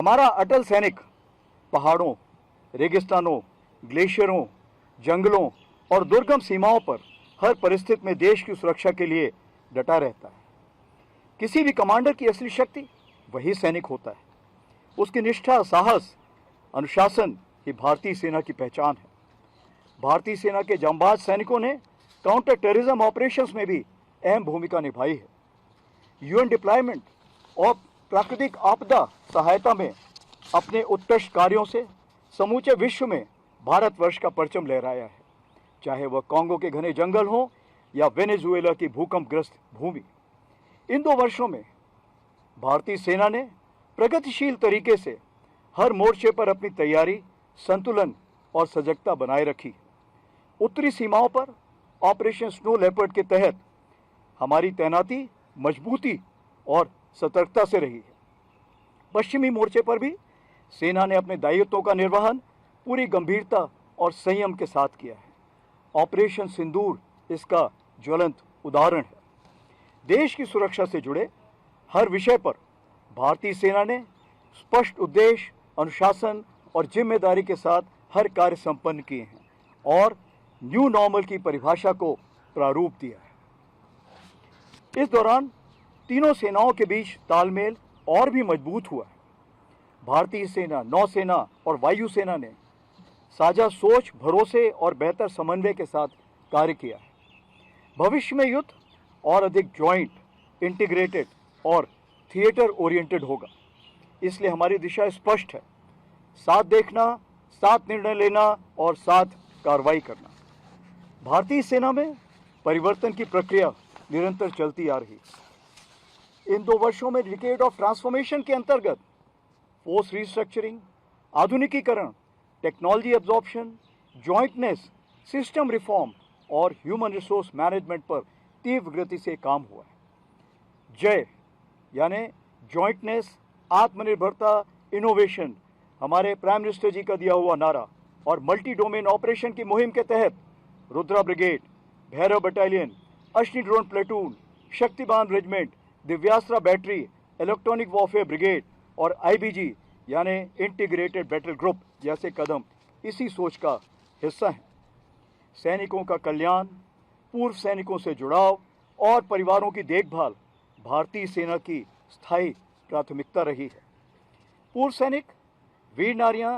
हमारा अटल सैनिक पहाड़ों, रेगिस्तानों, ग्लेशियरों, जंगलों और दुर्गम सीमाओं पर हर परिस्थिति में देश की सुरक्षा के लिए डटा रहता है। किसी भी कमांडर की असली शक्ति वही सैनिक होता है। उसकी निष्ठा, साहस, अनुशासन ही भारतीय सेना की पहचान है। भारतीय सेना के जांबाज सैनिकों ने काउंटर टेररिज्म ऑपरेशंस में भी अहम भूमिका निभाई है। यूएन डिप्लॉयमेंट और प्राकृतिक आपदा सहायता में अपने उत्कृष्ट कार्यों से समूचे विश्व में भारतवर्ष का परचम लहराया है, चाहे वह कांगो के घने जंगल हों या वेनेजुएला की भूकंपग्रस्त भूमि। इन 2 वर्षों में भारतीय सेना ने प्रगतिशील तरीके से हर मोर्चे पर अपनी तैयारी, संतुलन और सजगता बनाए रखी। उत्तरी सीमाओं पर ऑपरेशन स्नो लेपर्ड के तहत हमारी तैनाती मजबूती और सतर्कता से रही है। पश्चिमी मोर्चे पर भी सेना ने अपने दायित्वों का निर्वहन पूरी गंभीरता और संयम के साथ किया है। ऑपरेशन सिंदूर इसका ज्वलंत उदाहरण है। देश की सुरक्षा से जुड़े हर विषय पर भारतीय सेना ने स्पष्ट उद्देश्य, अनुशासन और जिम्मेदारी के साथ हर कार्य संपन्न किए हैं और न्यू नॉर्मल की परिभाषा को प्रारूप दिया है। इस दौरान तीनों सेनाओं के बीच तालमेल और भी मजबूत हुआ है। भारतीय सेना, नौसेना और वायुसेना ने साझा सोच, भरोसे और बेहतर समन्वय के साथ कार्य किया है। भविष्य में युद्ध और अधिक ज्वाइंट, इंटीग्रेटेड और थिएटर ओरिएंटेड होगा। इसलिए हमारी दिशा स्पष्ट है: साथ देखना, साथ निर्णय लेना और साथ कार्रवाई करना। भारतीय सेना में परिवर्तन की प्रक्रिया निरंतर चलती आ रही है। इन 2 वर्षों में डिकेड ऑफ ट्रांसफॉर्मेशन के अंतर्गत फोर्स रिस्ट्रक्चरिंग, आधुनिकीकरण, technology absorption, jointness, system reform और ह्यूमन रिसोर्स मैनेजमेंट पर तीव्र गति से काम हुआ है। जय यानी जॉइंटनेस, आत्मनिर्भरता, इनोवेशन हमारे प्राइम मिनिस्टर जी का दिया हुआ नारा और मल्टी डोमेन ऑपरेशन की मुहिम के तहत Rudra brigade, Bhairav battalion, Ashni drone platoon, Shaktibaan regiment, Divyastra battery, electronic warfare brigade और आईबीजी यानी इंटीग्रेटेड बैटल ग्रुप जैसे कदम इसी सोच का हिस्सा हैं। सैनिकों का कल्याण, पूर्व सैनिकों से जुड़ाव और परिवारों की देखभाल भारतीय सेना की स्थायी प्राथमिकता रही है। पूर्व सैनिक, वीर नारियां